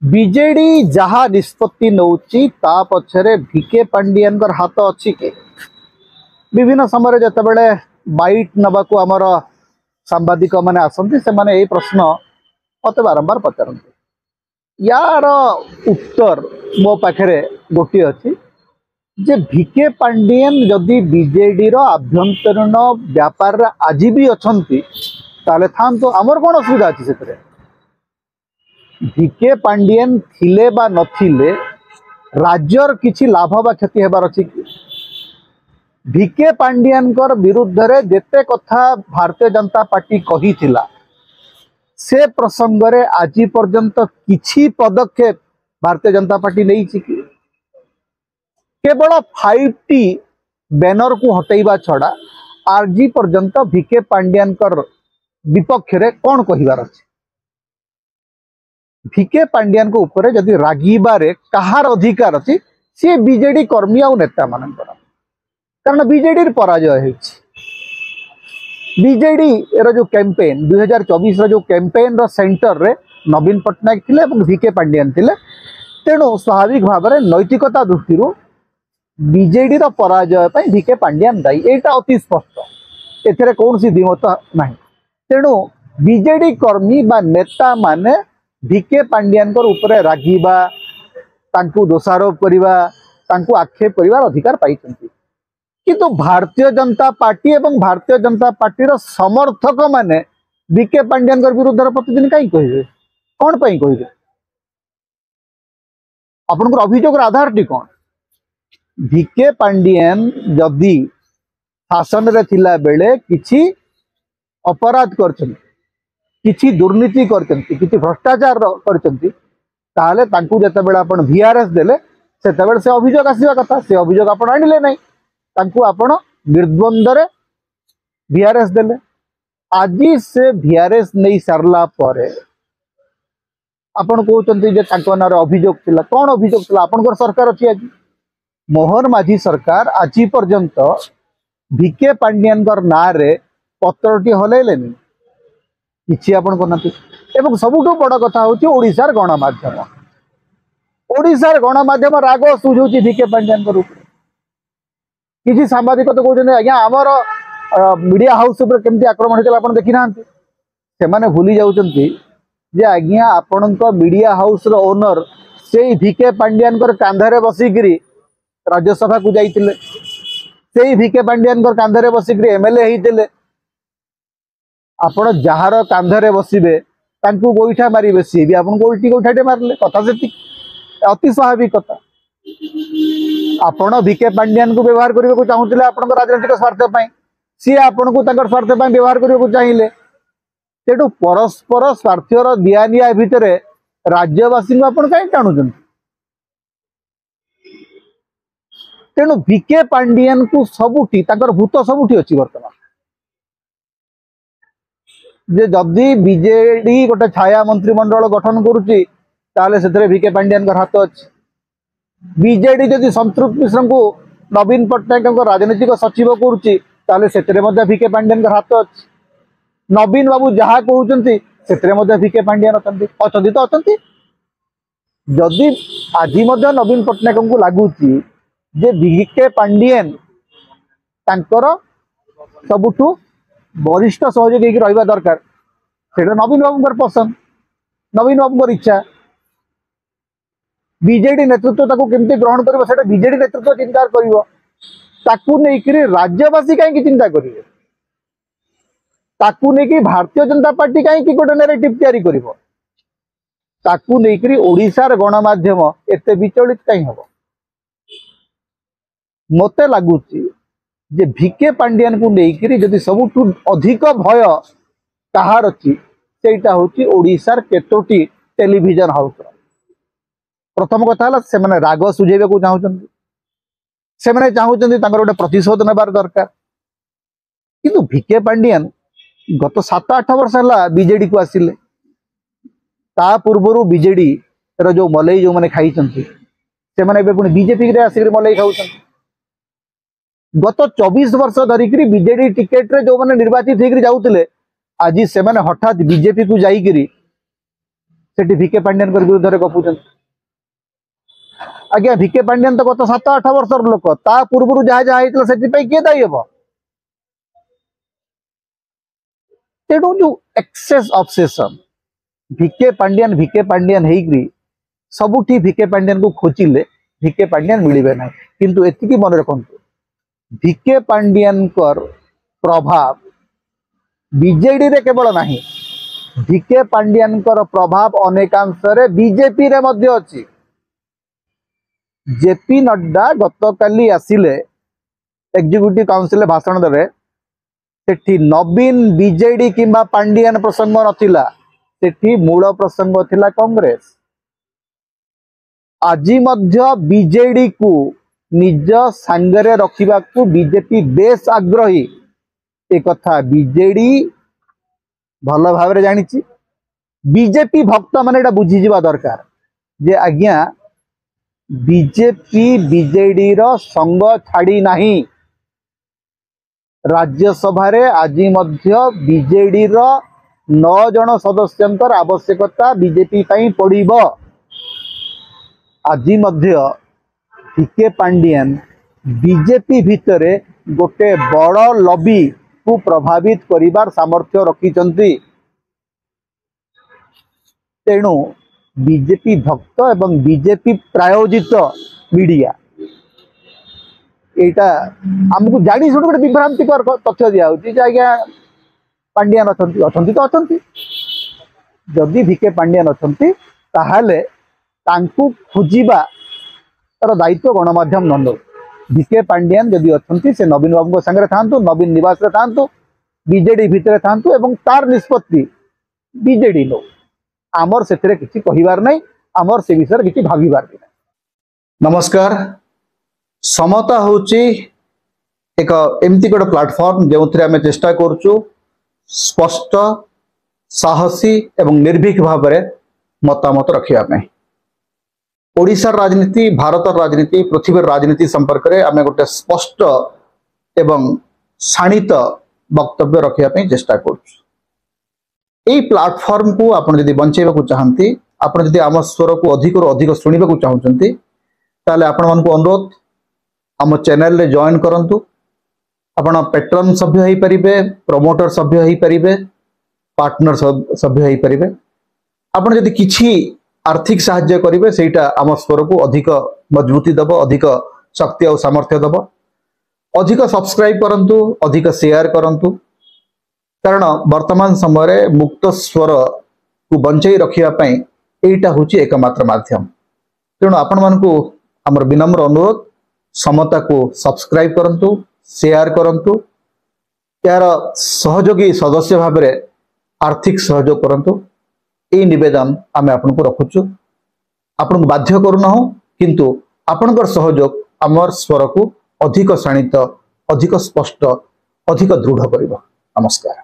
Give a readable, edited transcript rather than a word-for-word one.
BJD जहा निष्पत्ति नौची ता पछरे भिके पांडियन कर हाथ अच्छी के विभिन्न समय जिते बड़े बाइट नबाकू आमर सांबादिक मैंने आसती से माने यही प्रश्न मत बारंबार पचारती यार उत्तर मो पाखे गोटे अच्छी जे भिके पांडियन जदि बीजेडी आभ्यंतरीण व्यापार आज भी अच्छा था आमर कौन असुविधा अच्छी से भिके पांडियन थिले बा नथिले राज्यर किछि लाभ बा क्षति हेबार अछि कि भिके पांडियन कर विरुद्ध रे जेते कथा भारतीय जनता पार्टी कही थिला से प्रसंग रे आज पर्यंत किछि पदक्षेप भारतीय जनता पार्टी नहीं छि कि केवल 5T बैनर को हटेइबा छड़ा आज पर्यंत भिके पांडियन कर विपक्ष रे कोन कहिबार अछि भिके पांडियन को ऊपर जदि रागिबारे कहार अधिकार अच्छी सी बीजेडी कर्मी आ नेता मान कारण बीजेडी पराजय बीजेडी जो कैंपेन 2024 जो कैंपेन रो सेंटर रे नवीन पट्टनायक थिले भिके पांडियन थिले तेणु स्वाभाविक भाव में नैतिकता दृष्टि बीजेडी रो पराजय पर भिके पांडियन दायी एटा अति स्पष्ट एथरे कौन सी द्विमत ना तेणु बीजेडी कर्मी बा नेता माने भिके पांडियन कर ऊपर रागिबा तांकु दोषारोप करिबा तांकु आक्षेप करिवार अधिकार पाइछन्ति किंतु भारतीय जनता पार्टी एवं भारतीय जनता पार्टी रो समर्थक माने भिके पांडियन कर विरुद्ध प्रतिदिन कहीं कहिबे कोन पई कहिबे आपनकर अभियोग आधार टी कोन भिके पांडियन जदि शासन रे थिला बेले किछि अपराध करछन्ति किछि दुर्नीति करछन्ति किछि भ्रष्टाचार करछन्ति ताले तांकु जेतेबेले आपण VRS देले सेतेबेले से अभियोग आसीबा कथा से अभियोग आपण आनिले नै तांकु आपण निर्द्वंद रे VRS देले आजि से VRS नै सारला परे आपण कहउचन्ति जे तांको नारे अभियोग थिला कोन अभियोग थिला आपनकर सरकार अछि आज मोहन माझी सरकार आजि पर्यंत भिके पांडियन कर नारे पत्रटी हलैलेनी किछि आपण करनाती एवं सबुठो बड़ कथा होची ओडिसार गणमाध्यम राग सुझुची भिके पांडियन कर ऊपर किछि सांबादिक तो कहउछन आज्ञा हमर मीडिया हाउस ऊपर केमती आक्रमण हेतला आपण देखि नांती से माने भूली जाउचंती जे आज्ञा आपणक मीडिया हाउस रो ओनर सेई भिके पांडियन कर कांधरे बसिगिरी राज्यसभा को जाइतिले सेई भिके पांडियन कर कांधरे बसिगिरी MLA हेतिले आपण जहार कांधरे बसिबे तांकु गोइठा मारिबे सी भी आपन गोइठी गोइठाटे मारले कथा सेति अति स्वाभाविक कथा आपण भिके पांडियन को व्यवहार करबे को चाहुतिले आपण राजनीतिक स्वार्थ पई सी आपण को तांकर स्वार्थ पई व्यवहार करबे को चाहिए तेटु परस्पर स्वार्थर दियानिया भितरे राज्यवासी को आपण काई टाणुछन तेणु भिके पांडियन को सबुठी तांकर भूत सबुठी अछि वर्तमान जे जदि बीजेडी गोटे छाया मंत्रिमंडल गठन करुच्ची ताले सेथरे भिके पांडियन कर हाथ अछि बीजेडी जदि संतृप्त मिश्र को नवीन पट्टनायक राजनीतिक सचिव करुच्ची ताले सेथरे मध्ये भिके पांडियन कर हाथ अछि नवीन बाबू जहा कहउचंती सेथरे मध्ये भिके पांडियन अछंती तो अछंती जदि आज मध्ये नवीन पट्टनायक को लागुची जे भिके पांडियन तांकर सबुठू वरिष्ठ सहयोगी रहा दरकार से नवीन बाबू पसंद नवीन बाबू इच्छा बीजेडी नेतृत्व ताको केमती ग्रहण करिवो सेटा बीजेडी नेतृत्व चिंता करिवो ताकू नै कि राज्यवासी काहे चिंता करिवे ताकू नै कि भारतीय जनता पार्टी काहे कि गोटे नैरेटिव तैयारी करिवो ताकू नै कि ओडिसार गणमाध्यम एते विचलित काहे हबो मते लागुची जे भिके पांडियन को लेकर जदि सबुठू अधिक भय कहार अच्छी सेटा होची ओडिसार केतोटी टेलीविजन हाउस प्रथम कथा है से माने राग सुझेबे को चाहउचंती से माने चाहउचंती तांकर गोटे प्रतिशोध नेबार दरकार किंतु भिके पांडियन गत 7-8 वर्ष है बीजेडी को आसिले ता पूर्वरु बीजेडी रो जो मलई जो माने खाइचंती से माने पुणी बीजेपी रे आसिक मलई खाउचंती गत 24 वर्ष धरिक बीजेडी टिकेट रे जो माने निर्वाचित होकर जाउतिले आज से माने हठात बीजेपी को जाइकरी सेठी भिके पांड्यान विरुद्ध में गपुचंती। आज्ञा भिके पांड्यान तो गत 7-8 वर्षर लोक ता पूर्व जहाँ जहाँ होता से किए दायी हम। तेणु जो एक्सेस ऑब्सेशन भिके पांड्यान होगी सबुठी भिके पांड्यान को खोजिले भिके पांड्यान मिलबे ना। किंतु एतिकी मन रखु भिके पांड्यान प्रभाव बीजेडी रे केवल नहीं, भिके पांड्यान प्रभाव अनेकांश बीजेपी रे मध्य अछि। जेपी नड्डा गतकाली आसिले एग्जीक्यूटिव काउंसिल भाषण देवे सेठी नवीन बीजेडी किंबा पांड्यान प्रसंग नथिला, सेठी मूल प्रसंग थिला कांग्रेस। आज मध्य बीजेडी को निज सांगरे रखिबा को बीजेपी बेस आग्रही। एक कथा बीजेडी भल भाव जानी, बीजेपी भक्त माने एटा बुझी जिबा दरकार जे आज्ञा बीजेपी बीजेडी रो संग छाड़ी नहीं। राज्यसभा रे आज मध्य बीजेडी रो 9 जन सदस्यंकर आवश्यकता बीजेपी पई पड़िबो। आज मध्य भिके पांड्यान बीजेपी भितरे गोटे बड़ लॉबी को प्रभावित करिवार सामर्थ्य रखिचंती। तेणु बीजेपी भक्त एवं बीजेपी प्रायोजित मीडिया एटा हमको जानी शुणी गोटे विभ्रांतिकर तथ्य दिया आज्ञा पांड्यान अच्छा तो अच्छा जदि भिके पांड्यान अच्छा ताहले तांकु खोजिबा तार दायित्व गणमाध्यम न लो। भिके पांड्यान जदि अच्छा से नवीन बाबू संगे था, नवीन निवास रे था, बीजेडी भितर था एवं तार निष्पत्ति बीजेडी लो। आमर से किसी कहिबार नहीं, आमर से विषय किसी भाविबार नहीं। नमस्कार। समता होची एक एमती गोटे प्लाटफॉर्म जो आम चेष्टा करुचु स्पष्ट साहसी एवं निर्भीक भाव में मतामत रखा। ओडिशार राजनीति, भारतर राजनीति, पृथ्वी राजनीति संपर्क में आम गोटे स्पष्ट एवं शाणित वक्तव्य रखा चेष्टा करुचु। यही प्लाटफॉर्म को आपन जदि बंचेबा चाहती, आपन जदि आम स्वर को अधिक अधिक शुणा चाहते ताले आपण मानक अनुरोध आम चैनल रे जॉइन करंतु। आपण पेट्रन सभ्य होई परिबे, प्रमोटर सभ्य होई परिबे, पार्टनर सभ्य होई परिबे। आपण जदि किछि आर्थिक सहायता करिवे सेटा आम स्वर को अधिक मजबूती दबो, अधिक शक्ति और सामर्थ्य दबो। अधिक सब्सक्राइब करंतु, अधिक शेयर करंतु, कारण वर्तमान समय मुक्त स्वर को बंचाई रखिया एटा होची एकमात्र माध्यम। तेणु आपण मानकु हमर विनम्र अनुरोध समता को सब्सक्राइब करंतु, शेयर करंतु, यार सहयोगी सदस्य भाव में आर्थिक सहयोग करंतु। ए निवेदन आमे आपन को रखुचु। आपन को बाध्य करूना हो, किंतु आपनकर सहयोग हमर स्वर को अधिक शाणित, अधिक स्पष्ट, अधिक दृढ़ करिबो। नमस्कार।